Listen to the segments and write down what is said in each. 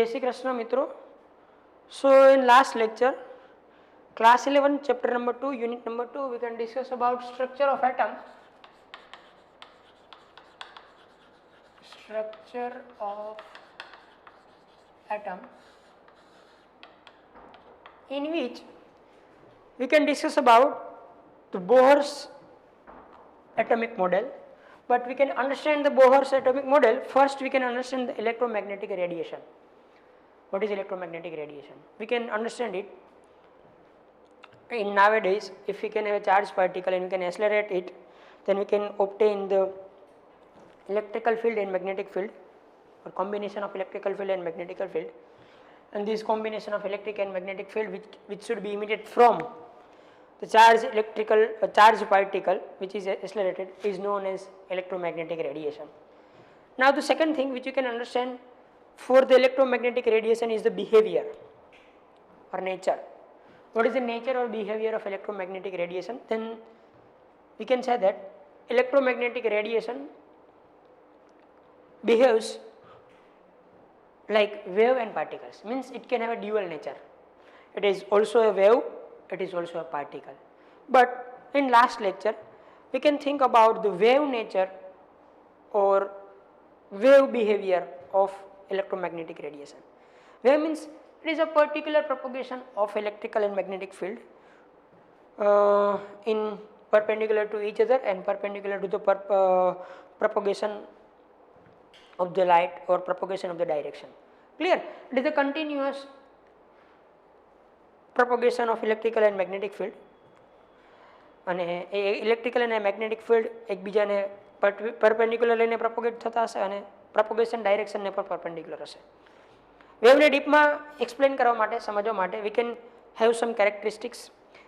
जय श्री कृष्ण मित्रों. So in last lecture, class 11, chapter number 2, unit number 2, we can discuss about structure of atom. Structure of atom, in which we can discuss about the Bohr's atomic model. But we can understand the Bohr's atomic model. First, we can understand the electromagnetic radiation. What is electromagnetic radiation? We can understand it in nowadays. If we can have a charged particle and we can accelerate it, then we can obtain the electrical field and magnetic field, or combination of electrical field and magnetic field. And this combination of electric and magnetic field, which should be emitted from the charged particle which is accelerated, is known as electromagnetic radiation. Now the second thing which you can understand for the electromagnetic radiation is the behavior or nature. What is the nature or behavior of electromagnetic radiation? Then we can say that electromagnetic radiation behaves like wave and particles, means it can have a dual nature. It is also a wave, it is also a particle. But in last lecture we can think about the wave nature or wave behavior of electromagnetic radiation. Wave means it is a particular propagation of electrical and magnetic field in perpendicular to each other and perpendicular to the propagation of the light or propagation of the direction. Clear? It is a continuous propagation of electrical and magnetic field, અને electrical and magnetic field એકબીજાને perpendicular લઈને propagate થતા હશે અને propagation direction ને પણ perpendicular હશે. Wave ને ડીપમાં explain કરવા માટે, સમજવા માટે, we can have some characteristics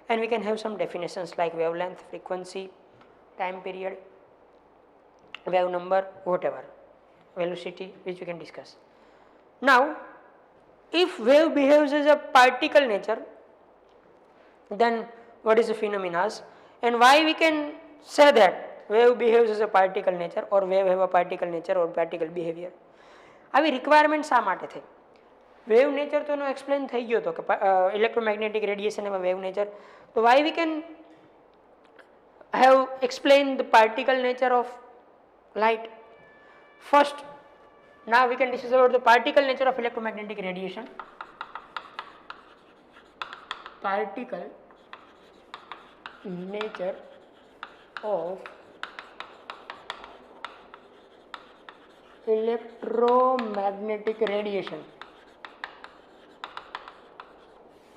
and we can have some definitions like wavelength, frequency, time period, wave number, whatever, velocity, which we can discuss. Now if wave behaves as a particle nature, then what is the phenomena and why we can say that wave behaves as a particle nature or wave have a particle nature or particle behavior? આવી requirement શા માટે થઈ? Wave nature તો એનો explain થઈ ગયો હતો કે electromagnetic radiation have a wave nature. So why we can have explained the particle nature of light? First, now we can discuss about the particle nature of electromagnetic radiation. Particle nature of electromagnetic radiation.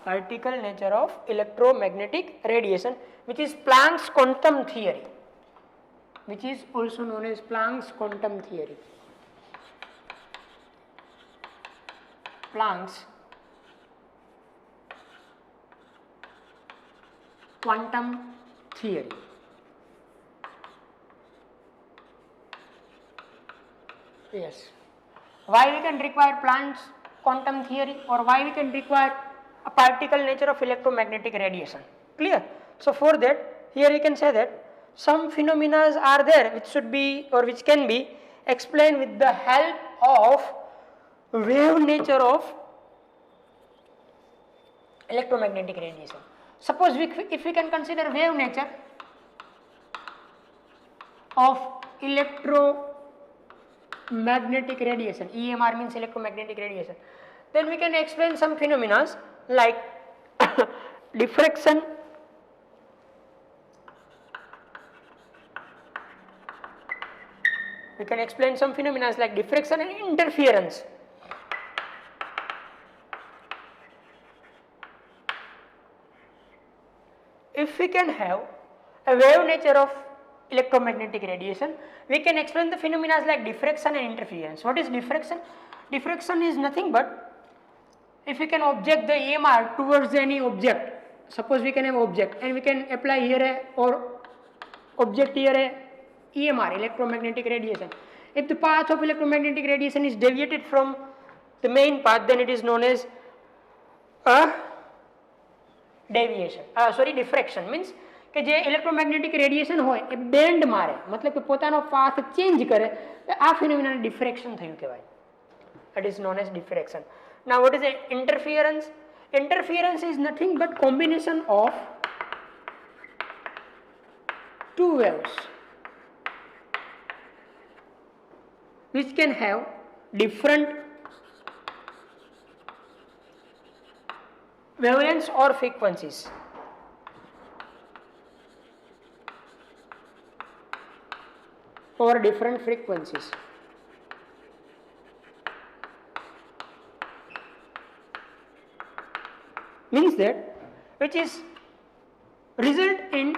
Particle nature of electromagnetic radiation, which is Planck's quantum theory, which is also known as Planck's quantum theory. Planck's quantum theory. Yes. Why we can require Planck's quantum theory or why we can require a particle nature of electromagnetic radiation? Clear? So for that, here you can say that some phenomena are there which should be or which can be explained with the help of wave nature of electromagnetic radiation. Suppose if we can consider wave nature of electromagnetic radiation, EMR means electromagnetic radiation, then we can explain some phenomena like diffraction, we can explain some phenomena like diffraction and interference. If we can have a wave nature of electromagnetic radiation, we can explain the phenomena like diffraction and interference. What is diffraction? Diffraction is nothing but if we can object the EMR towards any object. Suppose we can have object and we can apply here or object here a EMR, electromagnetic radiation. If the path of electromagnetic radiation is deviated from the main path, then it is known as a deviation. Diffraction means કે જે electromagnetic radiation હોય એ band મારે, મતલબ કે પોતાનો path change કરે, આ ફિનોમિનાને diffraction થયું કહેવાય. It is known as diffraction. Now what is the interference? Interference is nothing but combination of two waves which can have different wavelengths or frequencies. Or different frequencies. Means that which is result in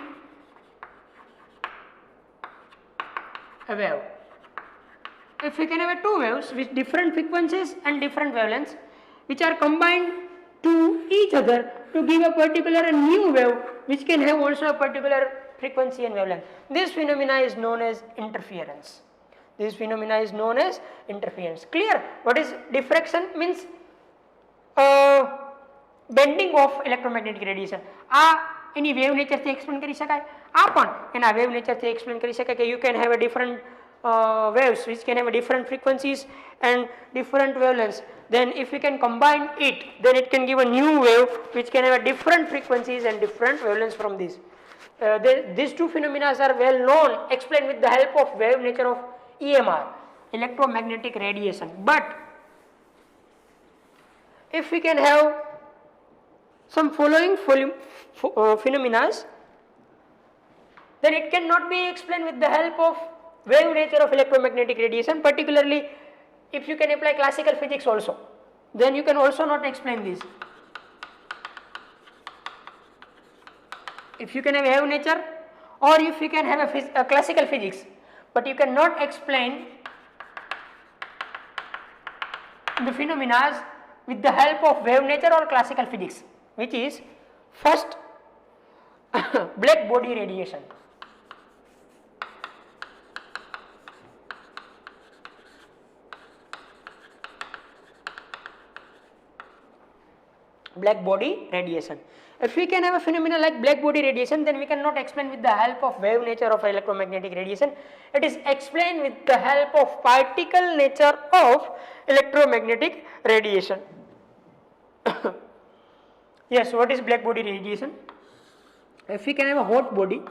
a wave. If we can have two waves with different frequencies and different wavelengths which are combined to each other to give a particular new wave which can have also a particular frequency and wavelength. This phenomena is known as interference. This phenomena is known as interference. Clear? What is diffraction? Means bending of electromagnetic radiation. આ એની wave નેચરથી explain કરી શકાય. આ પણ એના wave નેચરથી explain કરી શકાય કે you can have a different waves which can have a different frequencies and different wavelengths. Then if we can combine it, then it can give a new wave which can have a different frequencies and different wavelengths from this. These two phenomena are well known, explained with the help of wave nature of EMR, electromagnetic radiation. But if we can have some following phenomena, then it cannot be explained with the help of wave nature of electromagnetic radiation. Particularly if you can apply classical physics also, then you can also not explain this. If you can have wave nature or if you can have a classical physics, but you cannot explain the phenomena with the help of wave nature or classical physics, which is first black body radiation. Black body radiation. If we can have a phenomena like black body radiation, then we cannot explain with the help of wave nature of electromagnetic radiation. It is explained with the help of particle nature of electromagnetic radiation. Yes, what is black body radiation? If we can have a hot body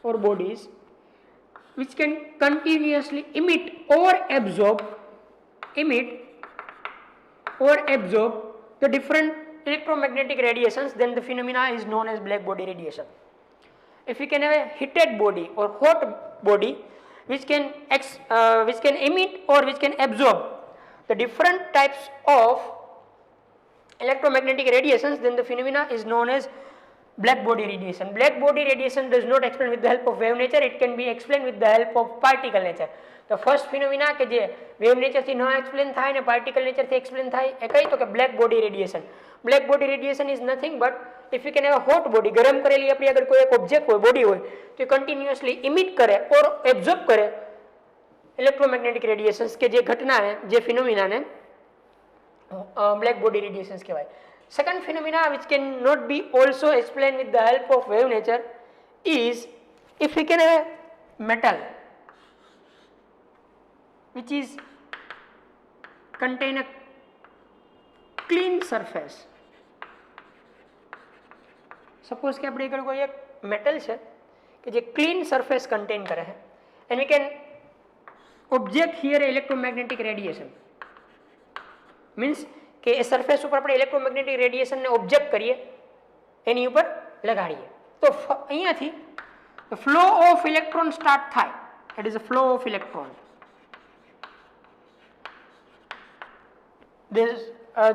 or bodies which can continuously emit or absorb the different electromagnetic radiations, then the phenomena is known as black body radiation. If we can have a heated body or hot body which can emit or which can absorb the different types of electromagnetic radiations, then the phenomena is known as black body radiation. Black body radiation does not explain with the help of wave nature, it can be explained with the help of particle nature. The first phenomena કે જે wave nature થી ન explain થાય ને particle nature થી explain થાય એ કઈ તો કે black body radiation. Black body radiation is nothing but if you can have a hot body, ગરમ કરેલી આપણી અગર કોઈ એક object હોય, body હોય, તો continuously emit કરે or absorb કરે electromagnetic radiations કે જે ઘટના ને જે phenomena ને black body radiations કહેવાય. Second phenomena which can not be also explained with the help of wave nature is if we can have a metal which is contain a clean surface. Suppose કે આપણે કોઈ એક metal છે કે જે clean surface contain કરે છે and we can object here electromagnetic radiation. Means કે એ surface ઉપર આપણે electromagnetic radiation ને object કરીએ એની ઉપર લગાડીએ તો અહીંયાથી the flow of electron start થાય. It is a flow of electron.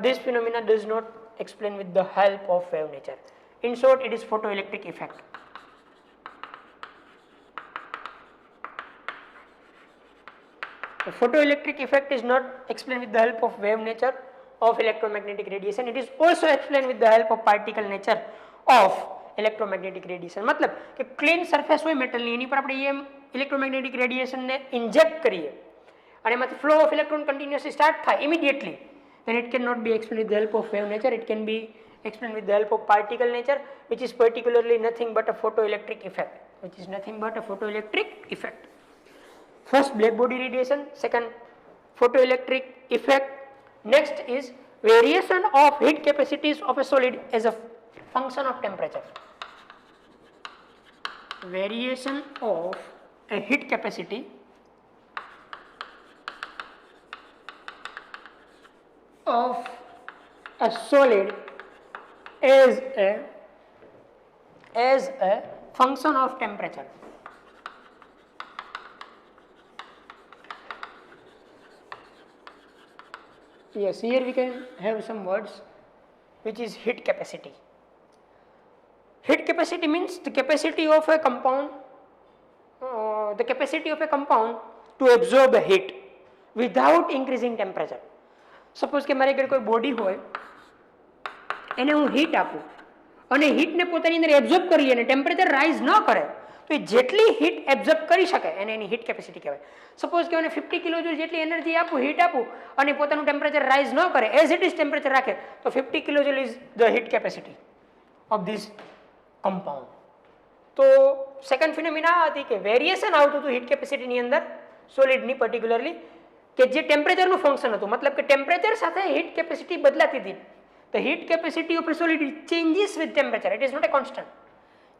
This phenomena does not explain with the help of wave nature. In short, it is photoelectric effect. The photoelectric effect is not explained with the help of wave nature of electromagnetic radiation. It is also explained with the help of particle nature of electromagnetic radiation. मतलब कि clean surface હોય metal ની એની પર આપણે એમ electromagnetic radiation ને inject કરીએ અને એમાંથી flow of electron continuously start થાય immediately, then it cannot be explained with the help of wave nature. It can be explained with the help of particle nature, which is particularly nothing but a photoelectric effect. First, black body radiation. Second, photoelectric effect. Next is variation of heat capacities of a solid as a function of temperature. Variation of a heat capacity of a solid as a function of temperature. Yes, here we can have some words, which is heat capacity. Heat capacity means the capacity of a compound, to absorb a heat without increasing temperature. Suppose કે મારી આગળ કોઈ body હોય, એને હું heat આપું અને હીટને પોતાની અંદર એબ્ઝોર્બ કરી લે અને ટેમ્પરેચર રાઇઝ ન કરે, તો એ જેટલી હીટ એબ્ઝોર્બ કરી શકે એને એની હીટ કેપેસિટી કહેવાય. સપોઝ કે મને 50 કિલો જૂલ જેટલી એનર્જી આપું, હીટ આપું અને પોતાનું ટેમ્પરેચર રાઇઝ ન કરે, એઝ ઇટ ઇઝ ટેમ્પરેચર રાખે, તો 50 kilo joule is the heat capacity of this compound. તો સેકન્ડ ફિનોમિના આ હતી કે વેરિએશન આવતું હતું હીટ કેપેસિટીની અંદર સોલિડની પર્ટિક્યુલરલી, કે જે ટેમ્પરેચરનું ફંક્શન હતું, મતલબ કે ટેમ્પરેચર સાથે હીટ કેપેસિટી બદલાતી હતી. The heat capacity of a solid changes with temperature. It is not a constant.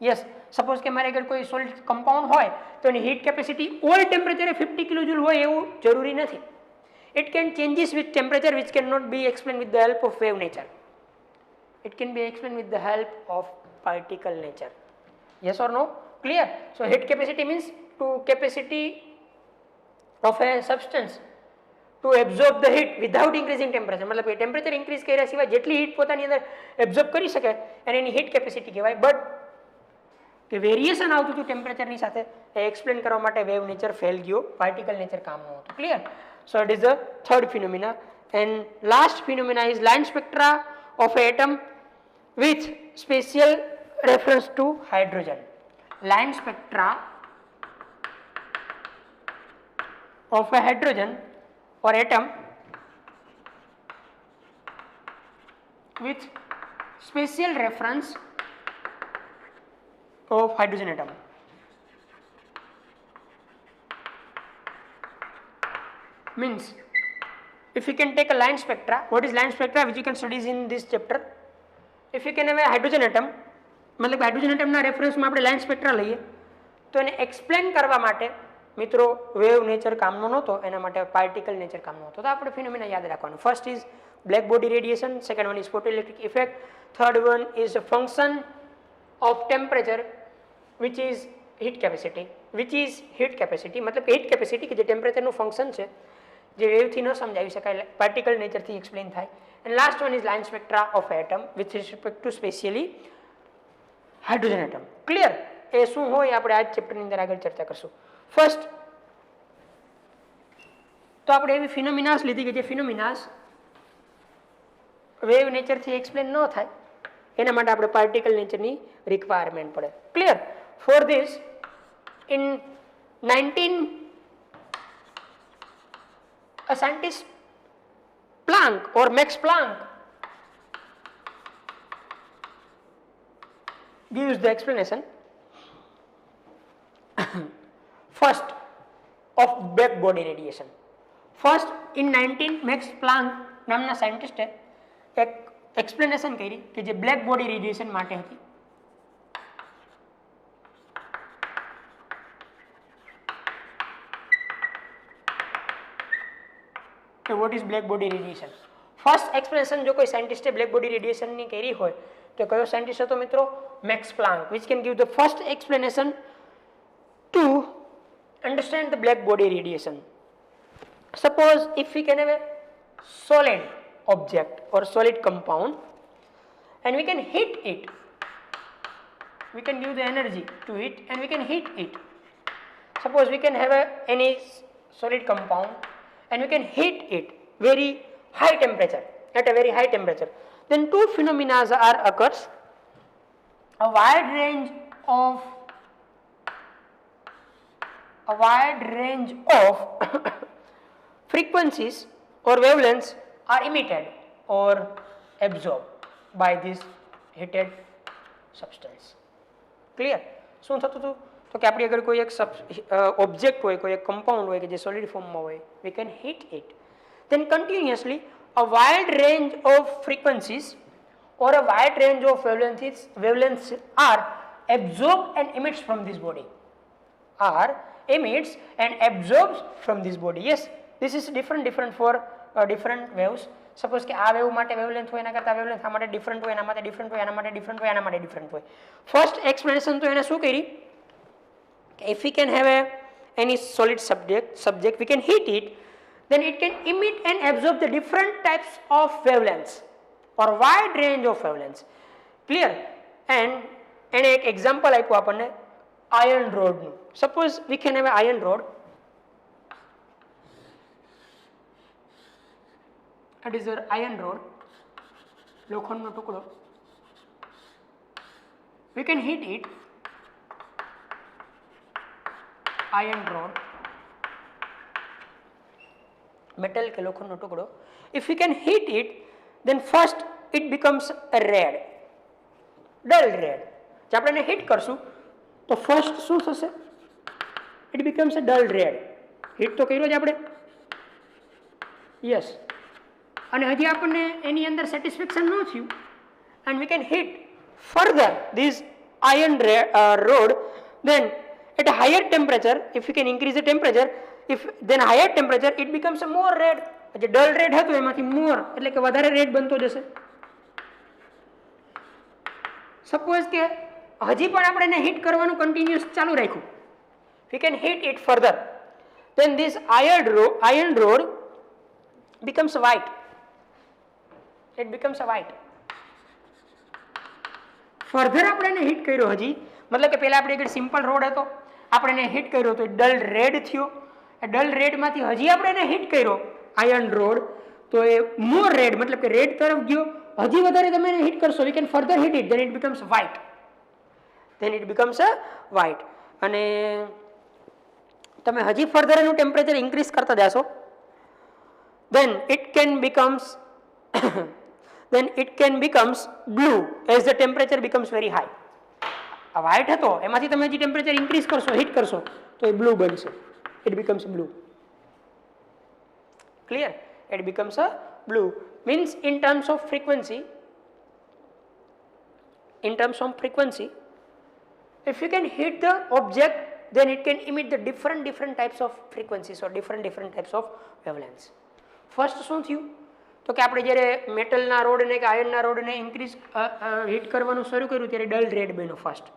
Yes, suppose કે મારે અગર કોઈ સોલિડ કમ્પાઉન્ડ હોય તો એની હીટ કેપેસિટી ઓલ ટેમ્પરેચરે 50 કિલો જૂલ હોય એવું જરૂરી નથી. It can changes with temperature, which cannot be explained with the help of wave nature. It can be explained with the help of particle nature. Yes or no? Clear? So heat capacity means to capacity of a substance to absorb the heat without increasing temperature. मतलब કે temperature increase કર્યા સિવાય જેટલી heat પોતાની અંદર absorb કરી શકે અને એની હીટ કેપેસિટી કહેવાય. બટ કે વેરિએશન આવતું હતું ટેમ્પરેચરની સાથે એ એક્સપ્લેન કરવા માટે વેવ નેચર ફેલ ગયો, પાર્ટિકલ નેચર કામનું હતું. Clear? So it is the third phenomena. And last phenomena is line spectra of a atom with special reference to hydrogen. Line spectra of a hydrogen or atom with special reference of hydrogen atom. Means if you can take a line spectra, what is line spectra, which you can study in this chapter. If you can have a hydrogen atom, मतलब hydrogen एटमના રેફરન્સમાં આપણે line સ્પેક્ટ્રા લઈએ તો એને explain કરવા માટે મિત્રો wave nature કામનો નહોતો, એના માટે પાર્ટિકલ નેચર કામનો હતો. તો આપણે ફિનોમિના યાદ રાખવાનું. First is black body radiation, second one is photoelectric effect, third one is a function of temperature which is heat capacity, મતલબ હીટ કેપેસિટી કે જે ટેમ્પરેચરનું ફંક્શન છે, જે વેવથી ન સમજાવી શકાય, પાર્ટિકલ નેચરથી એક્સપ્લેન થાય. And last one is line spectra of atom with respect to specially hydrogen atom. Clear? એ શું હોય આપણે આ ચેપ્ટરની અંદર આગળ ચર્ચા કરશું. ફર્સ્ટ તો આપણે એવી ફિનોમિનાસ લીધી કે જે ફિનોમિનાસ વેવ નેચરથી એક્સપ્લેન ન થાય, એના માટે આપણે પાર્ટિકલ નેચરની રિક્વાયરમેન્ટ પડે. Clear? For this in 19 a scientist Planck or Max Planck gives the explanation first of black body radiation. First in 19 Max Planck નામના સાયન્ટિસ્ટે એક એક્સપ્લેનેશન કરી કે જે બ્લેક બોડી રેડિયેશન માટે હતી. કે what is black body radiation. First explanation જો કોઈ સાયન્ટિસ્ટે બ્લેક બોડી રેડિયેશનની કરી હોય તો કયો સાયન્ટિસ્ટ હતો મિત્રો? Max Planck, which can give the first explanation to understand the black body radiation. Suppose if we can have a solid object or solid compound and we can heat it, we can give the energy to it and we can heat it. Suppose we can have any solid compound and we can heat it very high temperature, at a very high temperature, then two phenomena occurs. A wide range of frequencies or wavelengths are emitted or absorbed by this heated substance. Clear? શું થતું હતું? તો કે આપણી આગળ કોઈ એક object હોય, કોઈ એક કમ્પાઉન્ડ હોય કે જે સોલિડ ફોર્મમાં હોય, we can heat it, then continuously a wide range of frequencies or a wide range of wavelengths are absorbed and emits from this body. Are emits and absorbs from this body. Yes, this is different for different waves. Suppose કે આ wave માટે wavelength હોય, એના કરતા wavelength આ માટે different હોય, એના માટે ડિફરન્ટ હોય, એના માટે ડિફરન્ટ હોય, એના માટે ડિફરન્ટ હોય. ફર્સ્ટ એક્સપ્લેનેશન તો એને શું કરી કે if we can have any solid subject we can heat it, then it can emit and absorb the different types of wavelengths or wide range of wavelengths. Clear? And એને એક example આપ્યું આપણને iron rod નું. Suppose we can have an iron rod. It is an iron rod, લોખંડનો ટુકડો. We can heat it, iron rod, metal કે લોખંડનો ટુકડો. If we can heat it, then first it becomes a red, dull red. જે આપણે એને heat કરશું તો ફર્સ્ટ શું થશે? It becomes a dull red. Heat તો કર્યો જ આપણે, યસ. અને હજી આપણને એની અંદર સેટિસ્ફેક્શન ન થયું, and we can heat further this iron rod, then at a higher temperature, if we can increase the temperature, then higher temperature it becomes a more red. જે dull red હતું એમાંથી more એટલે કે વધારે red બનતો જશે. Suppose કે હજી પણ આપણે એને હીટ કરવાનું કન્ટિન્યુઅસ ચાલુ રાખ્યું, we can heat it further, then this iron rod becomes white. It becomes a white. Further આપણે એને હીટ કર્યો હજી, મતલબ કે પહેલા આપણે એક સિમ્પલ રોડ હતો, આપણે એને હીટ કર્યો તો ડલ રેડ થયો. એ ડલ રેડમાંથી હજી આપણે એને હીટ કર્યો આયર્ન રોડ, તો એ મોર રેડ મતલબ કે રેડ તરફ ગયો. હજી વધારે તમે એને હીટ કરશો, we can further heat it, then it becomes white. Then it becomes a white. અને તમે હજી ફર્ધર એનું ટેમ્પરેચર ઇન્ક્રીઝ કરતા જાશો, then it can becomes blue as the temperature becomes very high. આ white હતો એમાંથી તમે હજી ટેમ્પરેચર ઇન્ક્રીઝ કરશો, હીટ કરશો તો એ બ્લુ બનશે. It becomes blue. Clear? It becomes a blue. Means in terms of frequency, if you can heat the object, then it can emit the different types of frequencies or different types of wavelengths. First શું થયું તો કે આપણે જ્યારે મેટલના રોડને કે આયર્નના રોડને increase heat કરવાનું શરૂ કર્યું ત્યારે ડલ રેડ બન્યો ફર્સ્ટ.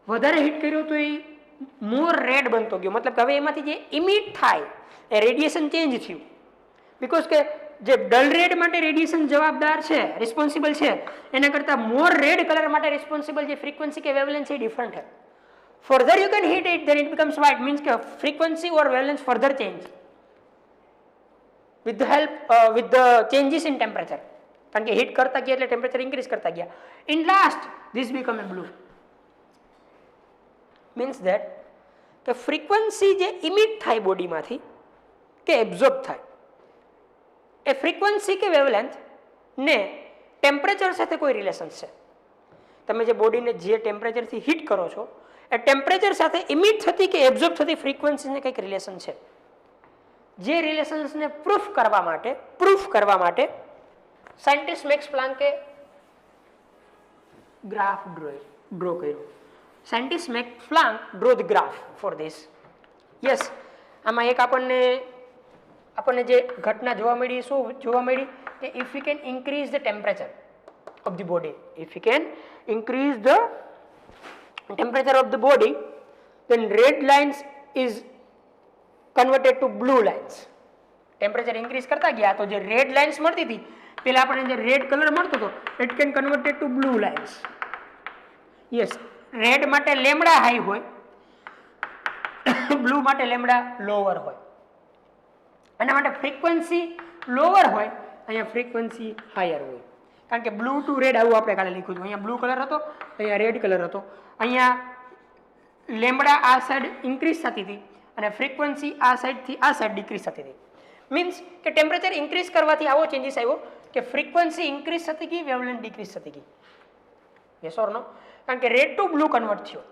વધારે હીટ કર્યો તો એ મોર રેડ બનતો ગયો, મતલબ કે હવે એમાંથી જે ઇમિટ થાય એ રેડિયેશન ચેન્જ થયું. બીકોઝ કે જે ડલ રેડ માટે રેડિયેશન જવાબદાર છે, રિસ્પોન્સિબલ છે, એના કરતાં મોર રેડ કલર માટે રિસ્પોન્સિબલ જે ફ્રીક્વન્સી કે વેવલેન્થ છે એ ડિફરન્ટ છે. Further you can heat it, then it becomes white, means કે frequency or wavelength further change with the help with the changes in temperature. કારણ કે હીટ કરતા ગયા એટલે ટેમ્પરેચર ઇન્ક્રીઝ કરતા ગયા. In last this become a blue. Means that કે frequency જે ઇમિટ થાય બોડીમાંથી કે એબ્ઝોર્બ થાય, એ ફ્રીક્વન્સી કે વેવલેન્થ ને ટેમ્પરેચર સાથે કોઈ રિલેશન છે? તમે જે બોડીને જે ટેમ્પરેચરથી હીટ કરો છો એ ટેમ્પરેચર સાથે ઇમિટ થતી કે એબ્ઝોર્બ થતી ફ્રીક્વન્સીને કંઈક રિલેશન છે. જે રિલેશન્સને પ્રૂફ કરવા માટે સાયન્ટિસ્ટ મેક્સ પ્લાન્કે ગ્રાફ ડ્રો કર્યો. Scientist Max Planck drew the graph for this. Yes, આમાં એક આપણને જે ઘટના જોવા મળી, શું જોવા મળી કે if we can increase the temperature of the body, then red lines is converted to blue lines. Temperature increase કરતા ગયા તો જે રેડ લાઇન્સ મળતી હતી, પેલા આપણને જે રેડ કલર મળતો હતો, it can converted to blue lines. Yes, red માટે લેમડા હાઈ હોય, બ્લુ માટે લેમડા લોવર હોય. એના માટે ફ્રીક્વન્સી લોવર હોય, અહીંયા ફ્રીક્વન્સી હાયર હોય. કારણ કે બ્લુ ટુ રેડ આવું આપણે કાલે લખ્યું હતું. અહીંયા બ્લુ કલર હતો, અહીંયા રેડ કલર હતો. અહીંયા લેમડા આ સાઈડ ઇન્ક્રીઝ થતી હતી અને ફ્રીક્વન્સી આ સાઈડથી આ સાઈડ ડિક્રીઝ થતી હતી. મીન્સ કે ટેમ્પરેચર ઇન્ક્રીઝ કરવાથી આવો ચેન્જીસ આવ્યો કે ફ્રીક્વન્સી ઇન્ક્રીઝ થતી ગઈ, વેવલેન્થ ડિક્રીઝ થતી ગઈ. યસ ઓર નો? કારણ કે રેડ ટુ બ્લુ કન્વર્ટ થયો.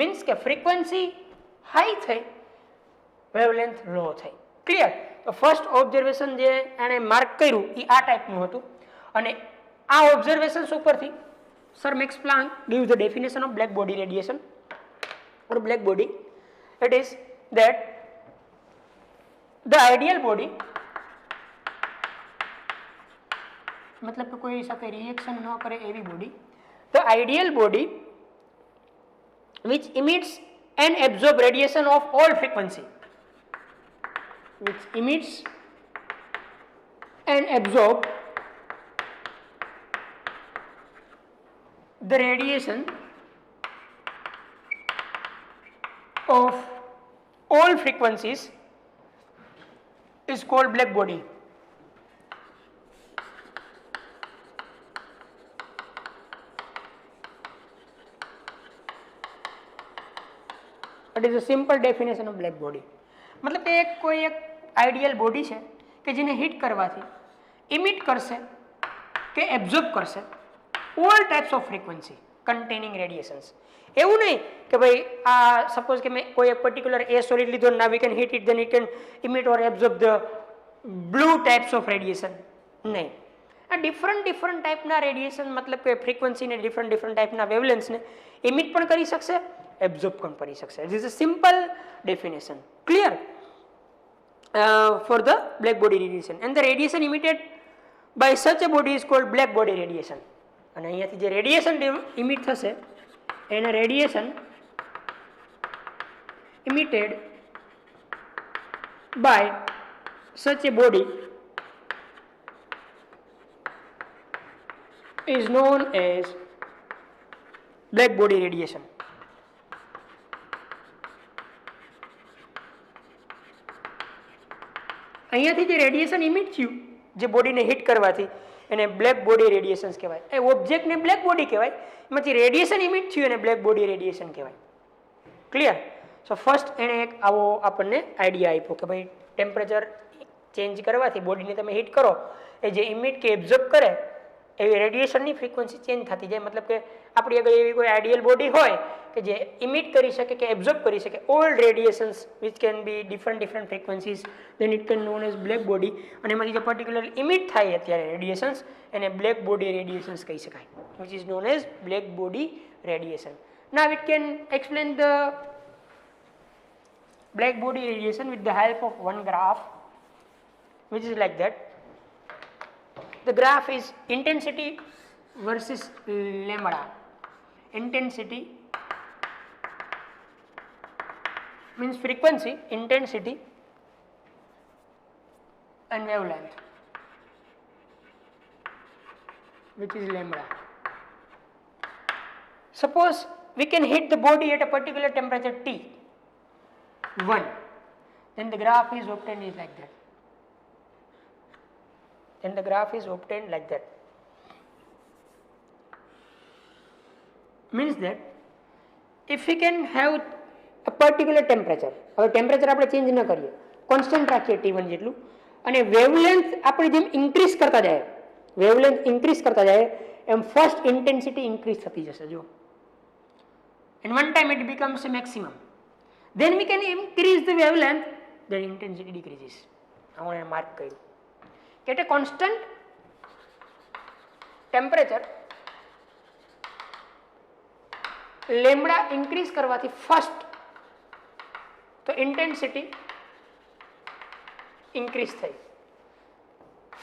મીન્સ કે ફ્રીક્વન્સી હાઈ થઈ, વેવલેન્થ લો થઈ. ક્લિયર? તો ફર્સ્ટ ઓબ્ઝર્વેશન જે એણે માર્ક કર્યું એ આ ટાઈપનું હતું અને આ ઓબ્ઝર્વેશન્સ ઉપરથી Sir Max Planck gives the definition of black body radiation or black body. It is that the ideal body, मतलब કે કોઈ સાથે રિએક્શન ન કરે એવી body, the ideal body which emits and absorb radiation of all frequency, which emits and absorb the radiation of all frequencies is called black body. It is a simple definition of black body. मतलब કે કોઈ એક ideal body છે કે જેને heat કરવાથી ઇમિટ કરશે કે એબ્ઝોર્બ કરશે all types of frequency containing radiations. એવું નહીં કે ભાઈ આ સપોઝ કે મેં કોઈ એક પર્ટિક્યુલર એ સોલિડ લીધો, ના we can heat it then it can emit or absorb the blue types of radiation. નહીં, આ ડિફરન્ટ ટાઈપના રેડિએશન મતલબ કે ફ્રીક્વન્સીને ડિફરન્ટ ટાઈપના વેવલેન્થ્સને ઇમિટ પણ કરી શકશે, એબ્ઝોર્બ પણ કરી શકશે. This is a simple definition. Clear? For the black body radiation, and the radiation emitted by such a body is called black body radiation. અને અહીંયાથી જે રેડિયેશન ઇમિટ થશે એને radiation emitted by such a body is known as black body radiation. અહીંયાથી જે radiation ઇમિટ થયું જે બોડીને હિટ કરવાથી એને બ્લેક બોડી રેડિયેશન્સ કહેવાય. એ ઓબ્જેક્ટને બ્લેક બોડી કહેવાય, એમાંથી રેડિયેશન ઇમિટ થયું એને બ્લેક બોડી રેડિયેશન કહેવાય. ક્લિયર? સો ફર્સ્ટ એણે એક આવો આપણને આઈડિયા આપ્યો કે ભાઈ ટેમ્પરેચર ચેન્જ કરવાથી બોડીને તમે હીટ કરો એ જે ઇમિટ કે એબ્ઝોર્બ કરે એવી રેડિયેશનની ફ્રીક્વન્સી ચેન્જ થતી જાય. મતલબ કે આપણી આગળ એવી કોઈ આઈડિયલ બોડી હોય કે જે ઇમિટ કરી શકે કે એબ્ઝોર્બ કરી શકે all radiations which can be different frequencies, then it can known as black body. અને એમાંથી જે પર્ટિક્યુલર ઇમિટ થાય અત્યારે રેડિયેશન્સ એને બ્લેક બોડી રેડિયેશન્સ કહી શકાય, which is known as black body radiation. Now it can explain the black body radiation with the help of one graph which is like that. The graph is intensity versus lambda. Intensity means frequency, intensity and wavelength, which is lambda. Suppose we can hit the body at a particular temperature T1, then the graph is obtained is like that. Then the graph is obtained like that. Means that if we can have a particular temperature, હવે temperature આપણે change ન કરીએ, constant રાખીએ T1 જેટલું, અને wavelength આપણે જેમ increase કરતા જાય, વેવલેન્થ ઇન્ક્રીઝ કરતા જાય એમ ફર્સ્ટ ઇન્ટેન્સિટી ઇન્ક્રીઝ થતી જશે. જો in one time it becomes a maximum, then we can increase the wavelength, then intensity decreases. હું એને માર્ક કર્યું કે એટલે કોન્સ્ટન્ટ ટેમ્પરેચર લેમ્બડા ઇન્ક્રીઝ કરવાથી ફર્સ્ટ તો ઇન્ટેન્સિટી ઇન્ક્રીઝ થઈ,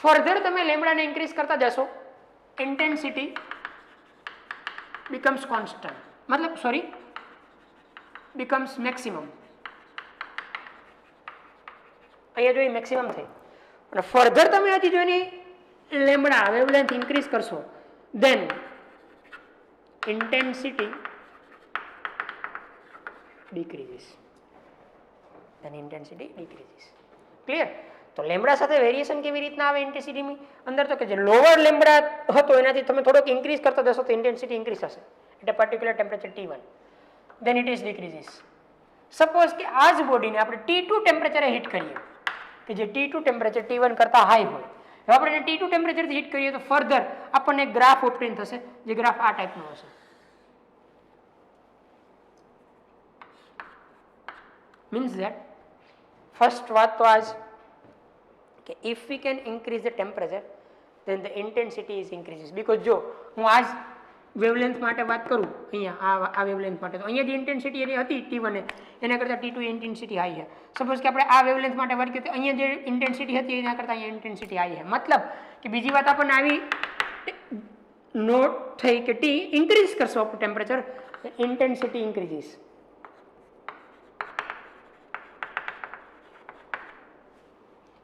ફર્ધર તમે લેમ્બડાને ઇન્ક્રીઝ કરતા જશો ઇન્ટેન્સિટી becomes constant, मतलब सॉरी becomes maximum. અહીંયા જો એ મેક્સિમમ થઈ અને ફર્ધર તમે હજી જો એની લેમ્બડા વેવલેન્થ ઇન્ક્રીઝ કરશો then intensity decreases. Then intensity decreases. Clear? તો લેમ્બડા સાથે વેરિએશન કેવી રીતના આવે ઇન્ટેન્સિટીની અંદર, તો કે જે લોઅર લેમ્બડા હતો એનાથી તમે થોડોક ઇન્ક્રીઝ કરતા જશો તો ઇન્ટેન્સિટી ઇન્ક્રીઝ થશે at a particular temperature T1, then it is decreases. Suppose કે આ જ બોડીને આપણે T2 ટેમ્પરેચરે હીટ કરીએ કે જે T2 ટેમ્પરેચર T1 કરતા હાઈ હોય, હવે આપણે એને T2 ટેમ્પરેચરથી હીટ કરીએ તો ફર્ધર આપણને ગ્રાફ ઓબ્ટેન થશે, જે ગ્રાફ આ ટાઈપનો હશે. મીન્સ ધેટ ફર્સ્ટ વાત તો આજ કે if we can increase the temperature then the intensity is increases because જો હું આજ વેવલેન્થ માટે વાત કરું અહીંયા આ વેવલેન્થ માટે તો અહીંયા જે ઇન્ટેન્સિટી એની હતી T1 એના કરતાં T2 ઇન્ટેન્સિટી હાઈ છે. સપોઝ કે આપણે આ વેવલેન્થ માટે વાત કરીએ તો અહીંયા જે ઇન્ટેન્સિટી હતી એના કરતાં અહીંયા ઇન્ટેન્સિટી હાઈ છે. મતલબ કે બીજી વાત આપણને આવી નોટ થઈ કે T ઇન્ક્રીઝ કરશો ટેમ્પરેચર ઇન્ટેન્સિટી ઇન્ક્રીઝીસ.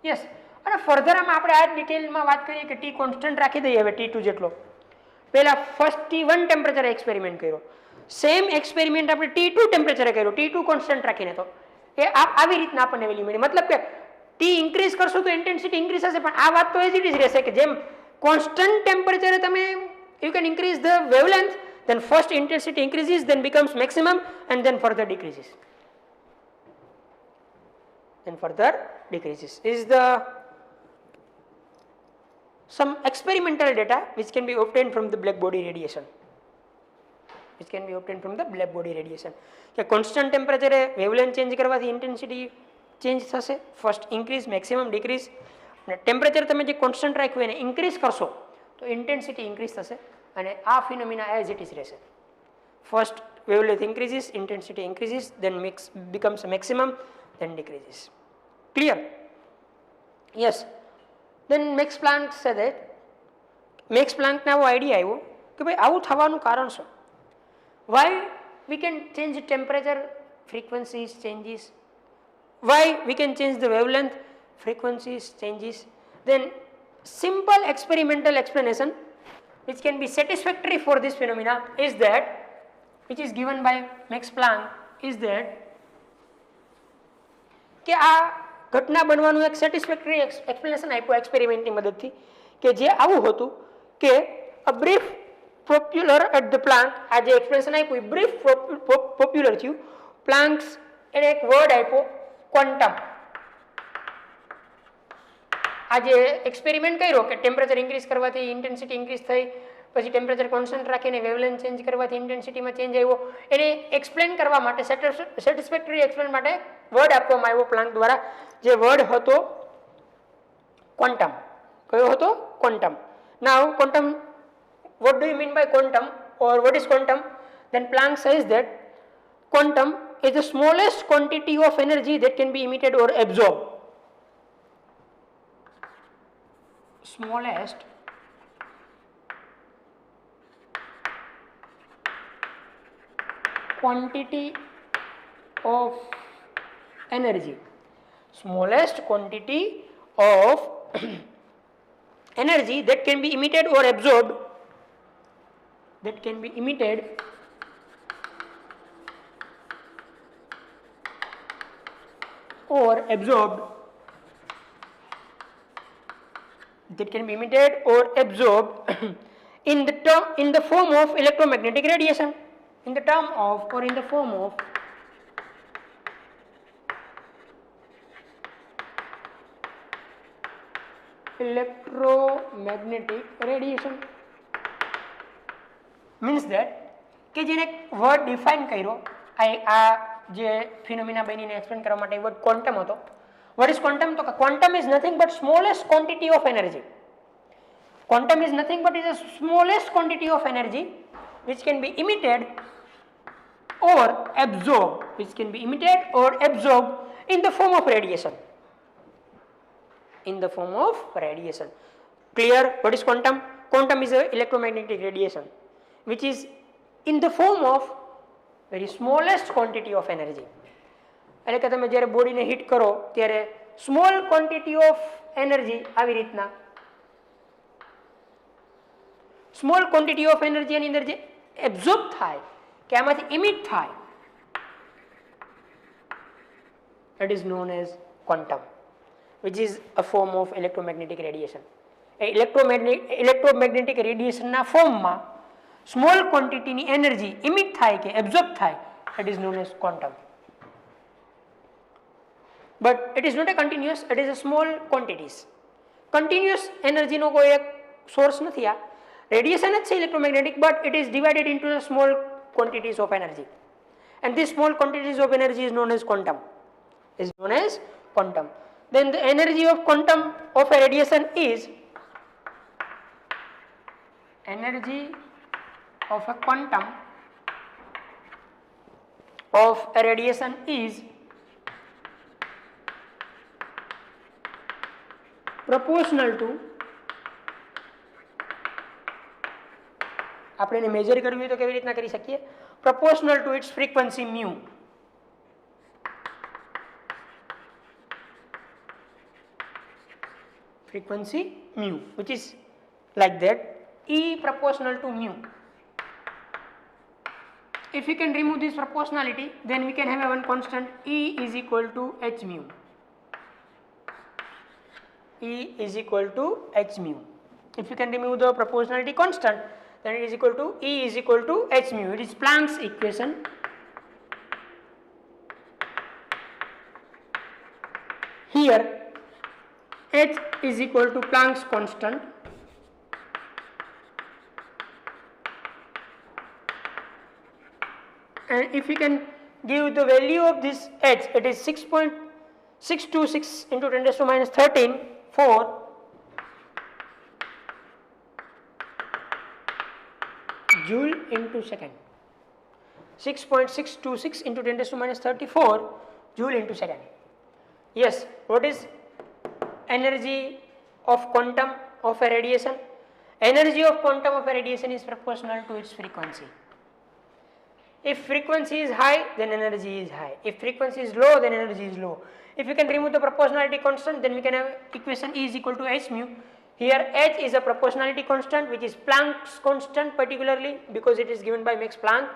યસ, અને ફર્ધર આમાં આપણે આ ડિટેલમાં વાત કરીએ કે T કોન્સ્ટન્ટ રાખી દઈએ હવે T2 જેટલો. પહેલા ફર્સ્ટ T1 ટેમ્પરેચર એક્સપેરિમેન્ટ કર્યો, સેમ એક્સપેરિમેન્ટ આપણે T2 ટેમ્પરેચરે કર્યો, T2 કોન્સ્ટન્ટ રાખીને. તો એ આવી રીતના આપણને વેલ્યુ મળી. મતલબ કે T ઇન્ક્રીઝ કરશો તો ઇન્ટેન્સિટી ઇન્ક્રીઝ થશે, પણ આ વાત તો એઝ ઇટ ઇઝ રહેશે કે જેમ કોન્સ્ટન્ટ ટેમ્પરેચરે તમે you can increase the wavelength, then first intensity increases, then becomes maximum, and then further decreases. Is the some experimental data which can be obtained from the black body radiation. કે constant temperature wavelength change કરવાથી intensity change થશે, first increase, maximum, decrease. અને temperature તમે જે constant રાખ્યું એને increase કરશો તો intensity increase થશે, અને આ phenomena as it is રહેશે. First wavelength increases, intensity increases, then becomes a maximum, then decreases. Clear? Yes. Then Max Planck said that Max Planck ને આવો આઈડિયા આવ્યો કે ભાઈ આવું થવાનું કારણ શું? Why we can change temperature, frequencies changes? Why we can change the wavelength, frequencies changes? Then simple experimental explanation which can be satisfactory for this phenomena is that, which is given by Max Planck, is that કે આ ઘટના બનવાનું એક satisfactory explanation આપ્યું એક્સપેરિમેન્ટની મદદથી કે જે આવું હતું કે a brief popular at the Planck. આ જે એક્સપ્લેનેશન આપ્યું એ બ્રીફ પોપ્યુલર થયું. પ્લાન્ક્સ એને એક વર્ડ આપ્યો ક્વોન્ટમ. આ જે એક્સપેરિમેન્ટ કર્યો કે ટેમ્પરેચર ઇન્ક્રીઝ કરવાથી ઇન્ટેન્સિટી ઇન્ક્રીઝ થઈ, પછી ટેમ્પરેચર કોન્સ્ટન્ટ રાખીને વેવલેન્થ ચેન્જ કરવાથી ઇન્ટેન્સિટીમાં ચેન્જ આવ્યો, એને એક્સપ્લેન કરવા માટે સેટિસ્ફેક્ટરી એક્સપ્લેન માટે વર્ડ આપવામાં આવ્યો પ્લાન્ક દ્વારા, જે વર્ડ હતો ક્વોન્ટમ. કયો હતો? Quantum. Now quantum, what do you mean by quantum, or what is quantum? Then Planck says that quantum is the smallest quantity of energy that can be emitted or absorbed. Smallest quantity of energy, smallest quantity of energy that can be emitted or absorbed, that can be emitted or absorbed, that can be emitted or absorbed in the form of electromagnetic radiation, in the term of or in the form of electromagnetic radiation. Means that કે જેને word define કર્યો આ જે phenomena બનીને explain કરવા માટે word quantum હતો. What is quantum? તો quantum is nothing but smallest quantity of energy. Quantum is nothing but is the smallest quantity of energy which can be emitted or absorbed, in the form of radiation. In the form of radiation. Clear? What is quantum? Quantum is a electromagnetic radiation which is in the form of very smallest quantity of energy. એટલે કે તમે જ્યારે બોડીને heat કરો ત્યારે small quantity of energy આવી રીતના small quantity of energy એની અંદર જે એબ્ઝોર્બ થાય કે આમાંથી ઇમિટ થાય, that is known as quantum, which is a form of electromagnetic radiation. electromagnetic radiation ના ફોર્મમાં સ્મોલ ક્વોન્ટિટીની એનર્જી ઇમિટ થાય કે એબ્ઝોર્બ થાય, that is known as quantum. But it is not a continuous, it is a small quantities. Continuous energy નો કોઈ એક source નથી. આ radiation જ છે electromagnetic, but it is divided into the small quantities of energy, and these small quantities of energy is known as quantum. is known as quantum. Then the energy of quantum of a radiation is energy of a quantum of a radiation is proportional to, આપણે એને major કરવી હોય તો કેવી રીતના કરી શકીએ, proportional to its frequency mu. Frequency mu, which is like that, E proportional to mu. If we can remove this proportionality, then we can have a one constant, E is equal to h mu. E is equal to h mu. If you can remove the proportionality constant, then it is equal to E is equal to h mu. It is Planck's equation. Here h is equal to Planck's constant, and if we can give the value of this h, it is 6.626 into 10 raised to minus 13 for joule into second. 6.626 into 10 raised to minus 34 joule into second. Yes, what is energy of quantum of a radiation? Energy of quantum of a radiation is proportional to its frequency. If frequency is high, then energy is high. If frequency is low, then energy is low. If you can remove the proportionality constant, then we can have equation E is equal to h mu. Here h is a proportionality constant, which is Planck's constant particularly because it is given by Max Planck,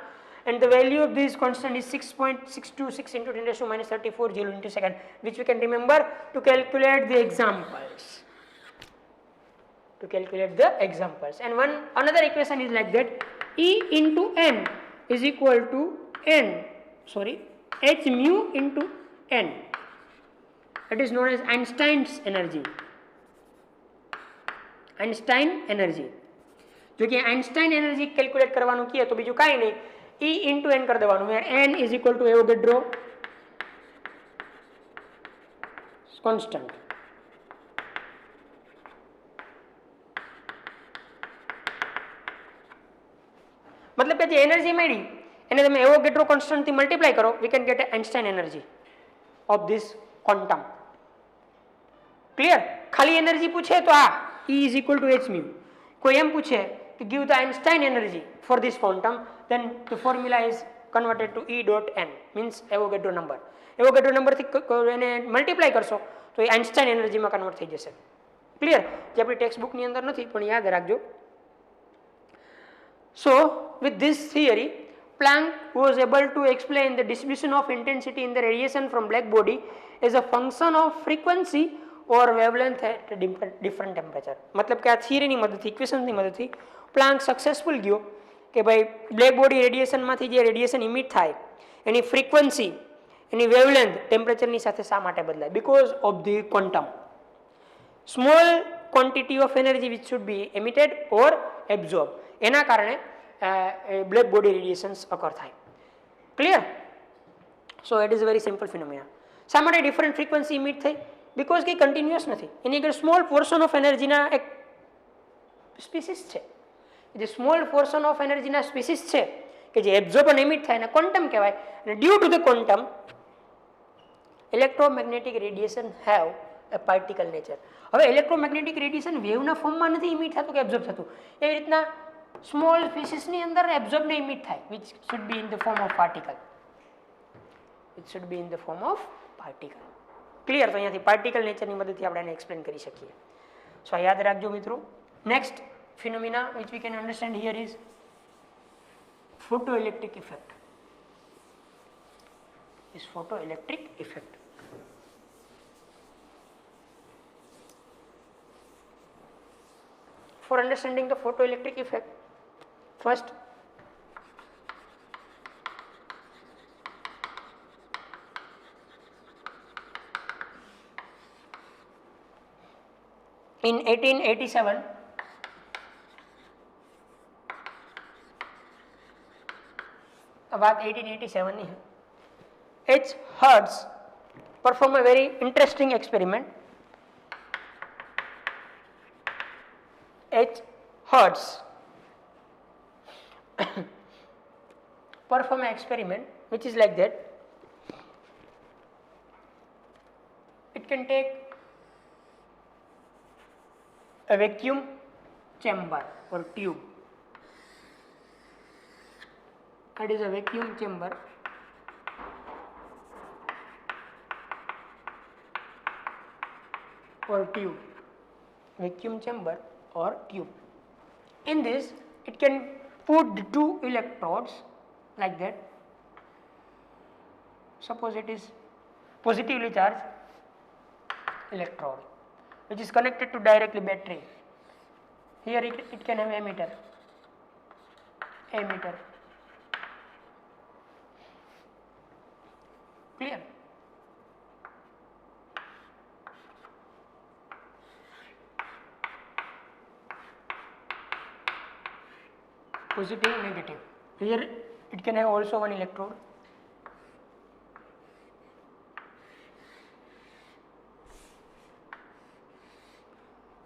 and the value of this constant is 6.626 into 10 raised to minus 34 joule into second, which we can remember to calculate the examples. And another equation is like that, E into n is equal to h mu into n. It is known as Einstein's energy. Einstein energy. જો કે Einstein energy calculate કરવાનું કહે તો બીજું કાંઈ નહીં, E into n કરી દેવાનું. n is equal to Avogadro constant. મતલબ કે જે એનર્જી મળી એને તમે એવોગેડ્રો કોન્સ્ટન્ટ થી મલ્ટીપ્લાય કરો, we can get Einstein energy of this quantum. Clear? ખાલી એનર્જી પૂછે તો આ E is equal to h mu. કોઈ એમ પૂછે to give the Einstein energy for this quantum, then the formula is converted to E dot n, means Avogadro number. Avogadro number થી એને multiply કરશો તો એ આઇન્સ્ટાઇન એનર્જીમાં કન્વર્ટ થઈ જશે. Clear? જે આપણી ટેક્સ્ટ બુકની અંદર નથી પણ યાદ રાખજો. So with this theory, Planck was able to explain the distribution of intensity in the radiation from black body as a function of frequency or wavelength at different temperature. मतलब કે આ થિયરીની મદદથી, ઇક્વેશન્સની મદદથી પ્લાન્ક સક્સેસફુલ ગયો કે ભાઈ black body રેડિયેશનમાંથી જે radiation ઇમિટ થાય એની ફ્રીક્વન્સી, એની વેવલેન્થ ટેમ્પરેચરની સાથે શા માટે બદલાય? Because of the quantum. Small quantity of energy which should be emitted or absorb, એના કારણે બ્લેક બોડી રેડિયેશન્સ અકર થાય. Clear? So it is very simple phenomena. શા માટે ડિફરન્ટ ફ્રીક્વન્સી ઇમિટ થઈ? બીકોઝ કે કન્ટિન્યુઅસ નથી, એની આગળ સ્મોલ પોર્શન ઓફ એનર્જીના એક સ્પીસીસ છે. જે સ્મોલ પોર્શન ઓફ એનર્જીના સ્પીસીસ છે કે જે એબ્ઝોર્બ અને એમિટ થાય એને ક્વોન્ટમ કહેવાય. અને due to the quantum electromagnetic radiation have a particle nature. હવે ઇલેક્ટ્રોમેગ્નેટિક રેડિયેશન વેવના ફોર્મમાં નથી ઇમિટ થતું કે એબ્ઝોર્બ થતું, એવી રીતના સ્મોલ સ્પીસીસની અંદર એબ્ઝોર્બ ને ઇમિટ થાય, which should B in the form of particle. Clear? તો અહીંયાથી પાર્ટિકલ નેચરની મદદથી આપણે એને એક્સપ્લેન કરી શકીએ. સો આ યાદ રાખજો મિત્રો. Next phenomena which we can understand here is photoelectric effect. For understanding the photoelectric effect, first in 1887 बात 1887 ની है, H. Hertz perform a very interesting experiment. H. Hertz perform an experiment which is like that. It can take a vacuum chamber or tube. It is a vacuum chamber or tube, vacuum chamber or tube. In this, it can put the two electrodes like that. Suppose it is positively charged electrode which is connected to directly battery. Here it can have emitter. Clear? Positive, negative. Here it can have also one electrode.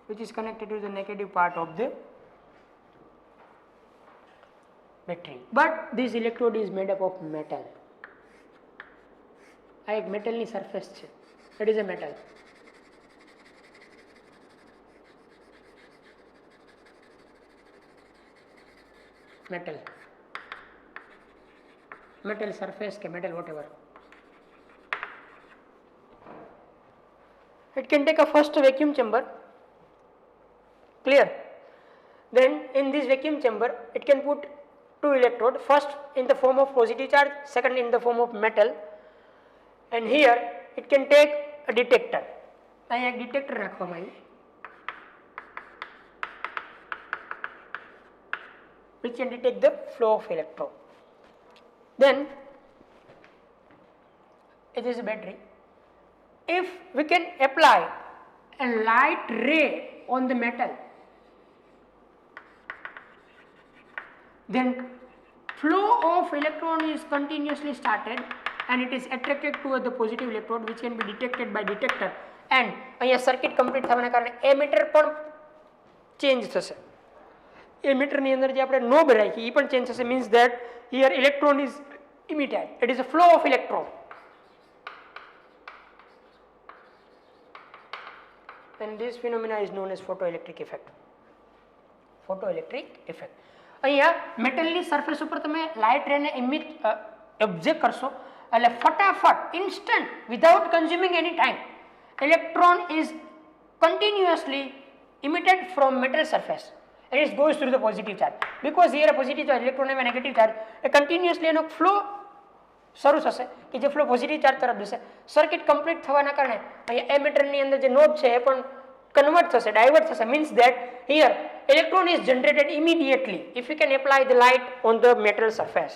Which is connected to the negative part of the battery. But this electrode is made up of metal. આ એક મેટલની surface છે. It is a metal. Metal surface ke metal whatever. It can take a first vacuum chamber. Clear? Then in this vacuum chamber it can put two electrode, first in the form of positive charge, second in the form of metal, and here it can take a detector. અહીં એક detector રાખવામાં આવ્યું which can detect the flow of electron. Then it is a battery. If we can apply a light ray on the metal, then flow of electron is continuously started and it is attracted towards the positive electrode which can be detected by detector, and અહીંયા circuit complete થવાના કારણે emitter પણ change થશે. emitter ની અંદર જે આપણે knob રાખી એ પણ change થશે, means that here electron is emitted. It is a flow of electron. And this phenomena is known as photoelectric effect. અહીંયા મેટલની સરફેસ ઉપર તમે લાઇટ રેને ઓબ્ઝર્વ કરશો એટલે ફટાફટ instant without consuming any time electron is continuously emitted from metal surface and it goes through the positive charge. Because here a positive charge, electron have a negative charge, a continuously એનો flow શરૂ થશે કે જે flow positive charge તરફ જશે. Circuit complete થવાના કારણે અહીંયા એમિટરની અંદર જે નોબ છે એ પણ કન્વર્ટ થશે, ડાયવર્ટ થશે, means that here electron is generated immediately if you can apply the light on the metal surface.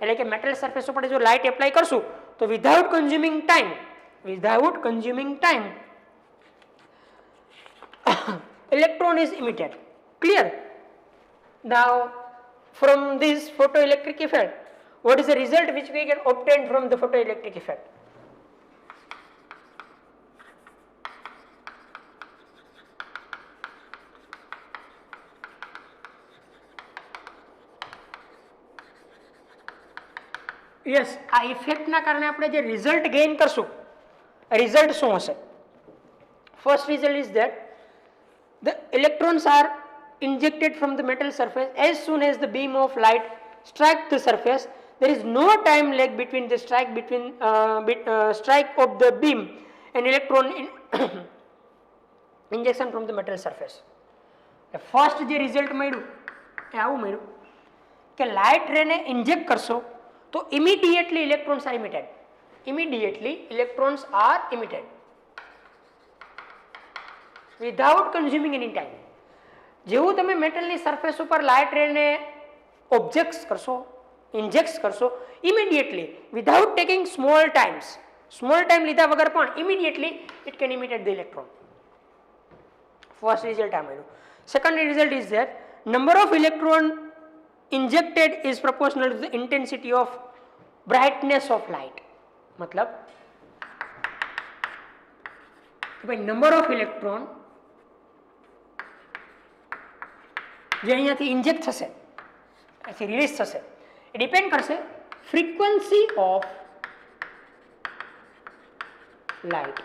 એટલે કે metal surface ઉપર જો લાઇટ એપ્લાય કરશું તો without consuming time electron is emitted. Clear? Now from this photoelectric effect, what is the result which we can obtain from the photoelectric effect? Yes, આ ઇફેક્ટના કારણે આપણે જે રિઝલ્ટ ગેઇન કરશું, result શું હશે? First result is that the electrons are injected from the metal surface. As soon as the beam of light strikes the surface, there is no time lag between the strike of the beam and electron injection from the metal surface. The first જે result મળ્યું એ આવું મળ્યું કે light રેને inject કરશો તો immediately electrons are emitted without consuming any time. જેવું તમે મેટલની surface ઉપર લાઇટ રેને ઓબ્જેક્ટ્સ કરશો, ઇન્જેક્ટ કરશો, immediately without taking small time લીધા વગર પણ immediately it can emit the electron. First result આ મળ્યું. Second result is that number of electron injected is proportional to the intensity of brightness of light. मतलब કે ભાઈ number of electron જે અહીંયાથી ઇન્જેક્ટ થશે, અહીંથી રિલીઝ થશે, એ ડિપેન્ડ કરશે ફ્રીક્વન્સી ઓફ લાઇટ.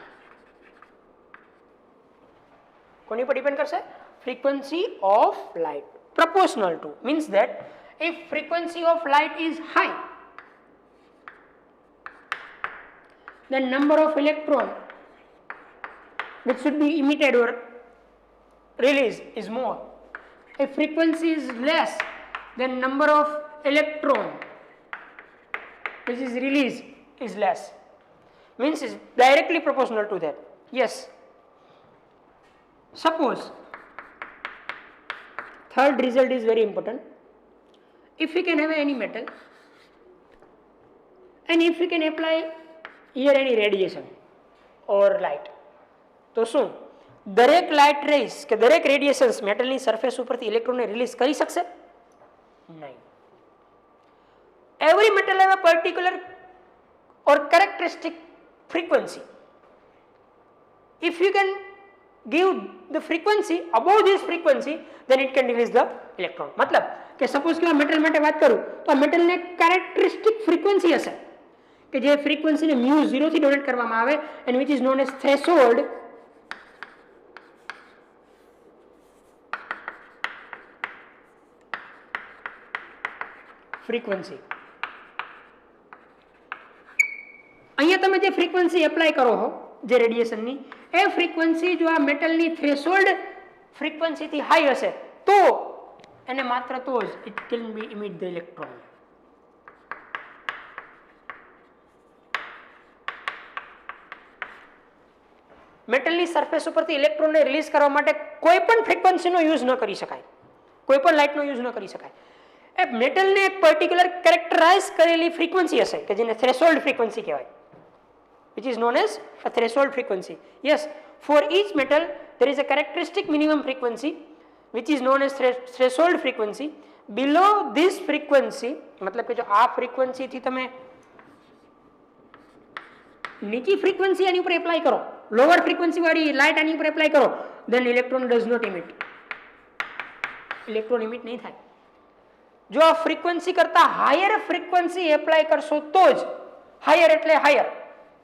કોની પર ડિપેન્ડ કરશે? Frequency of light. Proportional to means that if frequency of light is high, then number of electron which should be emitted or released is more. If frequency is less, then number of electron which is released is less. Means is directly proportional to that. Yes. Suppose third result is very important. If we can have any metal and if we can apply here any radiation or light, તો શું દરેક light rays કે દરેક રેડિયેશન્સ મેટલની surface ઉપરથી ઇલેક્ટ્રોનને release કરી શકશે? નહીં. Every metal have a particular or characteristic frequency. If you can give the frequency above this frequency, then it can release the electron. मतलब કે સપોઝ કે મેટલ માટે વાત કરું તો આ મેટલને કેરેક્ટરિસ્ટિક ફ્રીક્વન્સી હશે કે જે ફ્રીક્વન્સીને μ0 થી ડોનેટ કરવામાં આવે and which is known as threshold frequency. અહીંયા તમે જે ફ્રીક્વન્સી એપ્લાય કરો છો જે રેડિયેશનની, એ ફ્રીક્વન્સી જો આ મેટલની થ્રેશોલ્ડ ફ્રીક્વન્સીથી હાઈ હશે તો એને માત્ર તો જ it can be emit the electron. મેટલની સરફેસ ઉપરથી ઇલેક્ટ્રોનને રિલીઝ કરવા માટે કોઈ પણ ફ્રીક્વન્સીનો યુઝ ન કરી શકાય, કોઈ પણ લાઇટનો યુઝ ન કરી શકાય. એ મેટલને એક પર્ટિક્યુલર કેરેક્ટરાઇઝ કરેલી ફ્રીક્વન્સી હશે કે જેને થ્રેશોલ્ડ ફ્રીક્વન્સી કહેવાય, which is known as a threshold frequency. Yes, for each metal there is a characteristic minimum frequency which is known as threshold frequency. Below this frequency, मतलब कि जो आ frequency थी तमे नीची frequency आनी ऊपर apply करो, lower frequency वाली light आनी ऊपर apply करो, then electron does not emit. Electron emit नहीं થાય. जो आ frequency करता higher frequency apply करशो तो ज higher એટલે higher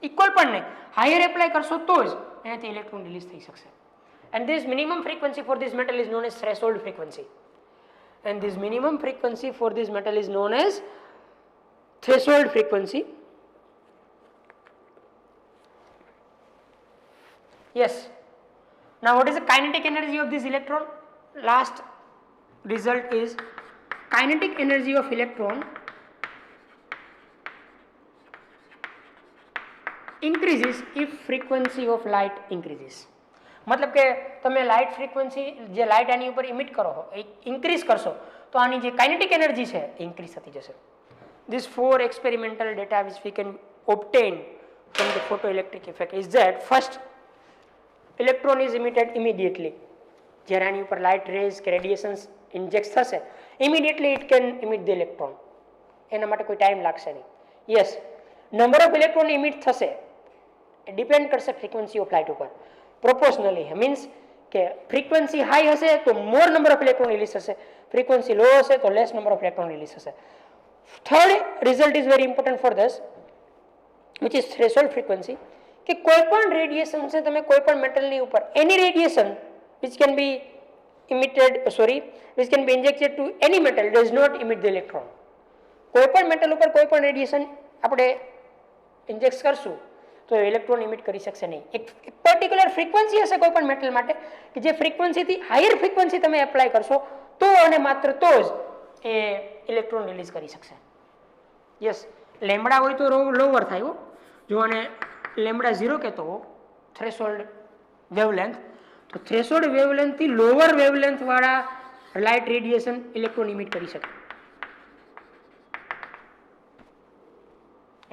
इक्वल पण नहीं, हायर एप्लाय करशो तो ज અહીંયાથી ઇલેક્ટ્રોન રિલીઝ થઈ શકશે. and this minimum frequency for this metal is known as threshold frequency. and this minimum frequency for this metal is known as threshold frequency. yes. now what is the kinetic energy of this electron? last result is kinetic energy of electron increases if frequency of light increases. मतलब કે તમે light frequency જે light આની ઉપર ઇમિટ કરો છો એ increase કરશો તો આની જે કાઇનેટિક એનર્જી છે એ ઇન્ક્રીઝ થતી જશે. These 4 experimental data which we can obtain from the photoelectric effect is that first, electron is emitted immediately. જ્યારે આની ઉપર લાઇટ રેઝ કે રેડિયેશન્સ ઇન્જેક્ટ થશે immediately it can emit the electron. એના માટે કોઈ ટાઈમ લાગશે નહીં. yes, number of electron emit થશે ડિપેન્ડ કરશે ફ્રીક્વન્સી ઓફ લાઇટ ઉપર પ્રોપોર્શનલી. મીન્સ કે ફ્રીક્વન્સી હાઈ હશે તો more number of electron release થશે, ફ્રીક્વન્સી લો હશે તો less number of electron release થશે. Third result is very important for thus which is threshold frequency. કે કોઈ પણ રેડિયેશન છે તમે કોઈ પણ મેટલની ઉપર any radiation which can be emitted which can be injected to any metal does not emit the electron. કોઈ પણ મેટલ ઉપર કોઈ પણ રેડિયેશન આપણે ઇન્જેક્ટ કરશું તો ઇલેક્ટ્રોન ઇમિટ કરી શકશે નહીં. એક પર્ટિક્યુલર ફ્રીક્વન્સી હશે કોઈ પણ મેટલ માટે કે જે ફ્રીક્વન્સીથી હાયર ફ્રીક્વન્સી તમે એપ્લાય કરશો તો અને માત્ર તો જ એ ઇલેક્ટ્રોન રિલીઝ કરી શકશે. યસ, લેમ્બડા હોય તો લોવર થાય હો. જો આને લેમ્બડા 0 કહેતો હો થ્રેશોલ્ડ વેવલેન્થ, તો થ્રેશોલ્ડ વેવલેન્થથી લોવર વેવલેન્થ વાળા લાઇટ રેડિયેશન ઇલેક્ટ્રોન ઇમિટ કરી શકે.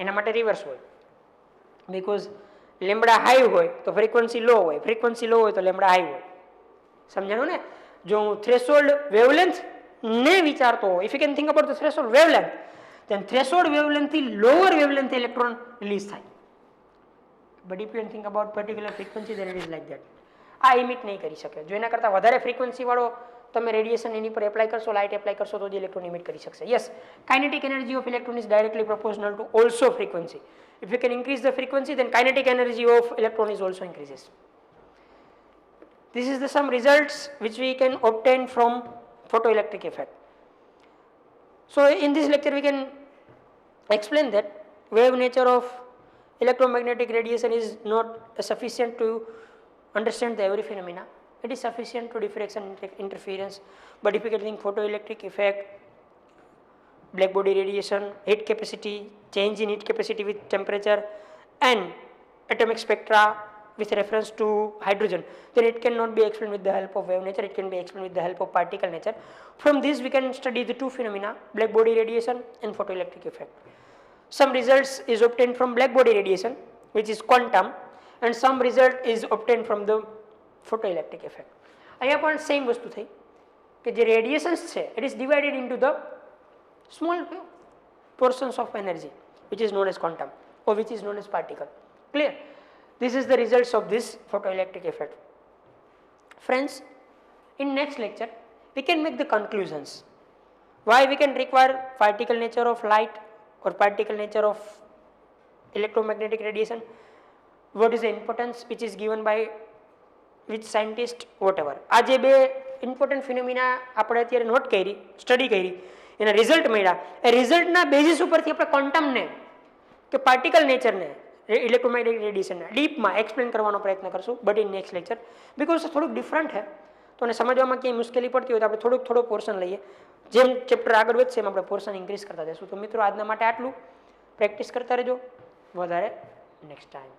એના માટે રિવર્સ હોય. बिकॉज लेमड़ा हाई हो तो फ्रीक्वन्सी लो हो, फ्रीक्वन्सी लो हो तो लेमड़ा हाई हो. समझाणु ने? जो हूँ थ्रेशोल्ड वेवलेंथ ने विचारतो हो, if you can think about the threshold wavelength, then threshold wavelength थी लोअर वेवलेंथ इलेक्ट्रॉन रिलीज थाय. But if you think about particular frequency then it is like that. આ ઇમિટ નહીં કરી શકે. જો એના કરતાં વધારે ફ્રીક્વન્સીવાળો તમે રેડિયેશન એની પર એપ્લાય કરશો, લાઇટ એપ્લાય કરશો તો જ ઇલેક્ટ્રોન ઇમિટ કરી શકશે. Yes, kinetic energy of electron is directly proportional two also frequency. If you can increase the frequency, then kinetic energy of electron is also increases. This is the some results which we can obtain from photoelectric effect. So in this lecture we can explain that wave nature of electromagnetic radiation is not sufficient to understand the every phenomena. It is sufficient to diffraction interference, but if you can think photoelectric effect, black body radiation, heat capacity, change in heat capacity with temperature, and atomic spectra with reference to hydrogen, then it cannot be explained with the help of wave nature, it can be explained with the help of particle nature. From this we can study the two phenomena, black body radiation and photoelectric effect. Some results is obtained from black body radiation, which is quantum, and some result is obtained from the photoelectric effect. અહીંયા પણ same વસ્તુ થઈ કે જે રેડિયેશન્સ છે it is divided into the small portions of energy which is known as quantum or which is known as particle. Clear? This is the results of this photoelectric effect. Friends, in next lecture we can make the conclusions why we can require particle nature of light or particle nature of electromagnetic radiation, what is the importance which is given by which scientist, whatever. આ જે બે important phenomena આપણે અત્યારે not કરી, study કરી, એના result મળ્યા, એ રિઝલ્ટના basis ઉપરથી આપણે ક્વોન્ટમને કે પાર્ટિકલ નેચરને ઇલેક્ટ્રોમેગ્નેટિક રેડિયેશનને ડીપમાં એક્સપ્લેન કરવાનો પ્રયત્ન કરશું, but in next lecture because થોડુંક ડિફરન્ટ છે તો એને સમજવામાં ક્યાંય મુશ્કેલી પડતી હોય તો આપણે થોડો પોર્શન લઈએ, જેમ ચેપ્ટર આગળ વધશે એમ આપણે પોર્શન ઇન્ક્રીઝ કરતા જઈશું. તો મિત્રો આજના માટે આટલું, પ્રેક્ટિસ કરતા રહેજો, વધારે નેક્સ્ટ ટાઈમ.